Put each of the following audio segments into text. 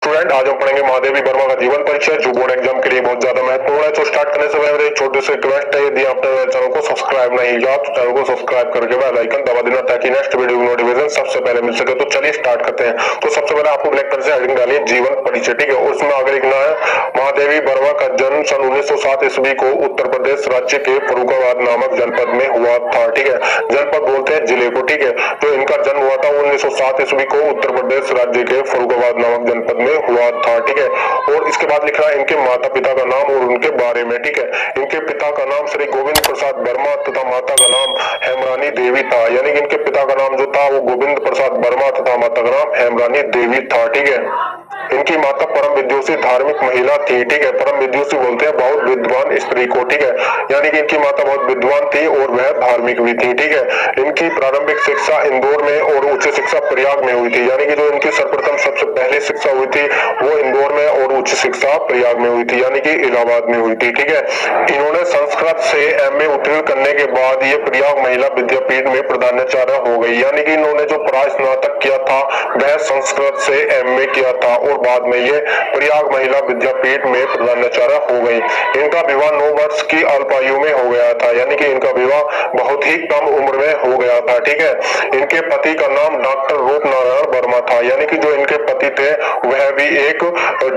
Student, आज हम पढ़ेंगे महादेवी वर्मा का जीवन परिचय, जो बोर्ड एग्जाम के लिए बहुत ज्यादा महत्वपूर्ण है। तो स्टार्ट करने से पहले एक छोटे से रिक्वेस्ट है, यदि आपने मेरे चैनल को सब्सक्राइब नहीं किया तो चैनल को सब्सक्राइब करके बेल आइकन दबा देना, ताकि नेक्स्ट वीडियो की नोटिफिकेशन सबसे पहले मिल सके। तो चलिए स्टार्ट करते हैं। तो सबसे पहले आपको ब्लैक पेन से हेडिंग डाली है जीवन परिचय, ठीक है। उसमें आगे लिखना है महादेवी वर्मा का जन्म सन 1907 ईस्वी को उत्तर प्रदेश राज्य के फर्रुखाबाद नामक जनपद में हुआ था, ठीक है। जनपद बोलते हैं जिले को, ठीक है। तो इनका जन्म हुआ था 1907 ईस्वी को उत्तर प्रदेश राज्य के फर्रुखाबाद नामक जनपद में हुआ था, ठीक है। और इसके बाद लिखना है इनके माता पिता का नाम और उनके बारे में, ठीक है। इनके पिता का नाम श्री गोविंद प्रसाद वर्मा तथा माता का नाम हेमरानी देवी था, यानी कि इनके पिता का नाम जो था वो गोविंद प्रसाद वर्मा तथा माता का नाम हेमरानी देवी था, ठीक है। इनकी माता परम विद्युषी धार्मिक महिला थी, ठीक है। परम विद्युषी बोलते हैं बहुत विद्वान स्त्री को, ठीक है। यानी कि इनकी माता बहुत विद्वान थी और वह धार्मिक भी थी, ठीक है। इनकी प्रारंभिक शिक्षा इंदौर में और उच्च शिक्षा प्रयाग में हुई थी, यानी कि जो इनकी सर्वप्रथम सबसे पहले शिक्षा हुई थी वो इंदौर में और उच्च शिक्षा प्रयाग में हुई थी, यानी कि इलाहाबाद में हुई थी, ठीक है। इन्होंने संस्कृत से एमए उत्तीर्ण करने के बाद ये प्रयाग महिला विद्यापीठ में प्रधानाचार्य हो गई, यानी कि इन्होंने जो प्राय स्नातक किया था वह संस्कृत से एमए किया था और बाद में ये प्रयाग महिला विद्यापीठ में प्रधानाचार्य हो गई। इनका विवाह 9 वर्ष की अल्पायु में हो गया था, यानी कि इनका विवाह बहुत ही कम उम्र में हो गया था, ठीक है। इनके पति का नाम डॉक्टर रूप नारायण वर्मा था, यानी कि जो इनके पति थे वह भी एक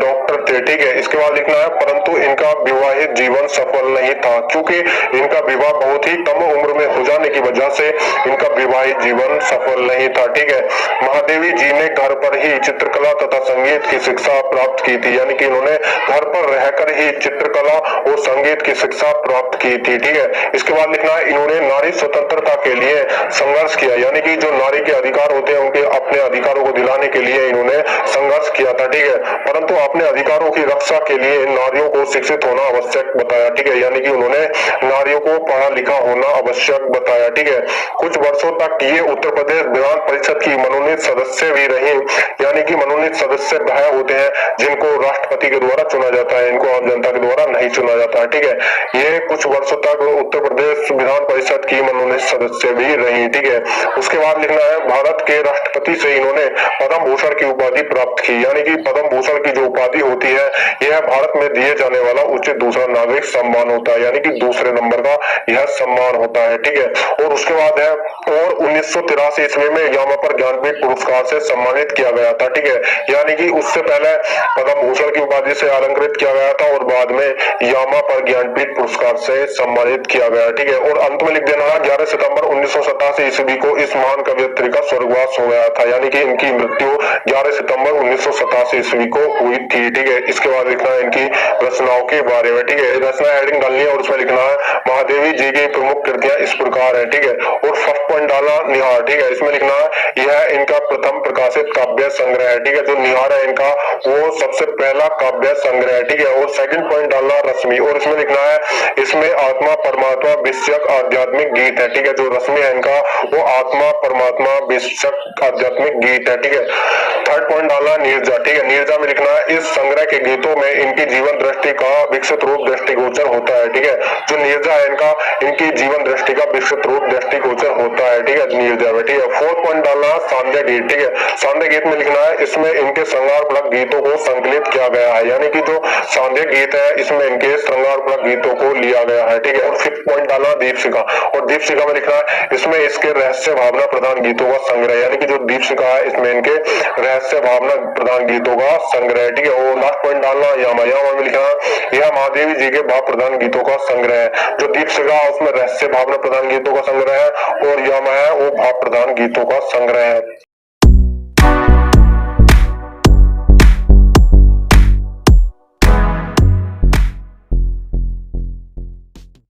डॉक्टर थे, ठीक है। इसके बाद लिखना है परंतु इनका विवाहित जीवन सफल नहीं था, क्योंकि इनका विवाह बहुत ही कम उम्र में हो जाने की वजह से इनका विवाहित जीवन सफल नहीं था, ठीक है। महादेवी जी ने घर पर ही चित्रकला तथा संगीत की शिक्षा प्राप्त की थी, यानी कि इन्होंने घर पर रहकर ही चित्रकला और संगीत की शिक्षा प्राप्त की थी, ठीक है। इसके बाद लिखना है इन्होंने नारी स्वतंत्रता के लिए संघर्ष किया, यानी कि जो नारी के अधिकार होते हैं उनके अपने अधिकारों को दिलाने के लिए इन्होंने संघर्ष किया था, ठीक है। परंतु अपने अधिकारों की रक्षा के लिए नारियों को शिक्षित होना आवश्यक बताया, ठीक है। यानी कि उन्होंने नारियों को पढ़ा लिखा होना आवश्यक बताया, ठीक है। कुछ वर्षों तक ये उत्तर प्रदेश विधान परिषद की मनोनीत सदस्य भी रही, यानी कि मनोनीत सदस्य वह होते हैं जिनको राष्ट्रपति के द्वारा चुना जाता है, इनको आम जनता के द्वारा नहीं चुना जाता है, ठीक है। ये कुछ वर्षों तक उत्तर प्रदेश विधान परिषद की मनोनीत सदस्य भी रही, ठीक है। उसके बाद लिखना है भारत के राष्ट्रपति से इन्होंने पद्म भूषण की उपाधि प्राप्त की, यानी कि पद्म भूषण की जो उपाधि होती है यह भारत में दिए जाने वाला उचित दूसरा नागरिक सम्मान होता है, यानी कि दूसरे नंबर का यह सम्मान होता है, ठीक है। और उसके बाद है और 1983 ईस्वी में यामा पर ज्ञानपीठ पुरस्कार से सम्मानित किया गया था, ठीक है। यानी कि उससे पहले पद्म भूषण की उपाधि से अलंकृत किया गया था और बाद में यामा पर ज्ञानपीठ पुरस्कार से सम्मानित किया गया, ठीक है। और अंत में लिख देना है 11 सितंबर 1987 ईस्वी को इस महान कवयित्री का स्वर्गवास हो गया था, यानी कि इनकी मृत्यु 11 सितंबर 1987 ईस्वी को हुई थी, ठीक है। इसके बाद लिखना है इनकी रचनाओं के बारे में, ठीक है। रचना हेडिंग डालनी है और उसमें लिखना है महादेवी जी की प्रमुख कृतियां इस प्रकार है, ठीक है। और फर्स्ट पॉइंट डालना निहार, ठीक है। इसमें लिखना है यह इनका प्रथम प्रकाशित काव्य संग्रह है, ठीक है। जो निहार है इनका वो सबसे पहला काव्य संग्रह है, ठीक है। और सेकंड पॉइंट डालना रश्मि, और इसमें लिखना है इसमें आत्मा परमात्मा विषयक आध्यात्मिक गीत है, ठीक है। जो रश्मि है इनका वो आत्मा परमात्मा विषयक आध्यात्मिक गीत है, ठीक है। थर्ड पॉइंट डालना नीरजा, ठीक है। नीरजा में लिखना है इस संग्रह के गीतों में इनकी जीवन दृष्टि का विकसित रूप दृष्टिगोचर होता है, ठीक है। जो नीरजा है इनका इनकी जीवन दृष्टि का विकसित रूप दृष्टिगोचर होता है, ठीक है, नीरजा में, ठीक है। फोर्थ पॉइंट डालना सांध्य गीत, ठीक है। सांध्य गीत में लिखना है इसमें इनके श्रृंगारपूर्वक गीतों को संकलित किया गया है, यानी कि जो सांध्य गीत है इसमें इनके श्रृंगारपूर्वक गीतों को लिया गया है, ठीक है। और फिफ्थ पॉइंट डालना दीपशिखा, और दीपशिखा में लिखना है इसमें इसके रहस्य भावना प्रधान गीतों का संग्रह, यानी कि जो दीपशिखा है इसमें इनके रहस्य भावना प्रधान गीतों का संग्रह, ठीक है। और लास्ट पॉइंट डालना यामा, यामा में लिखना यह महादेवी जी के भाव प्रधान गीतों का संग्रह है। जो दीपशिखा उसमें रहस्य भावना प्रधान गीतों का संग्रह है और यामा है वो भाव प्रधान गीतों का संग्रह है।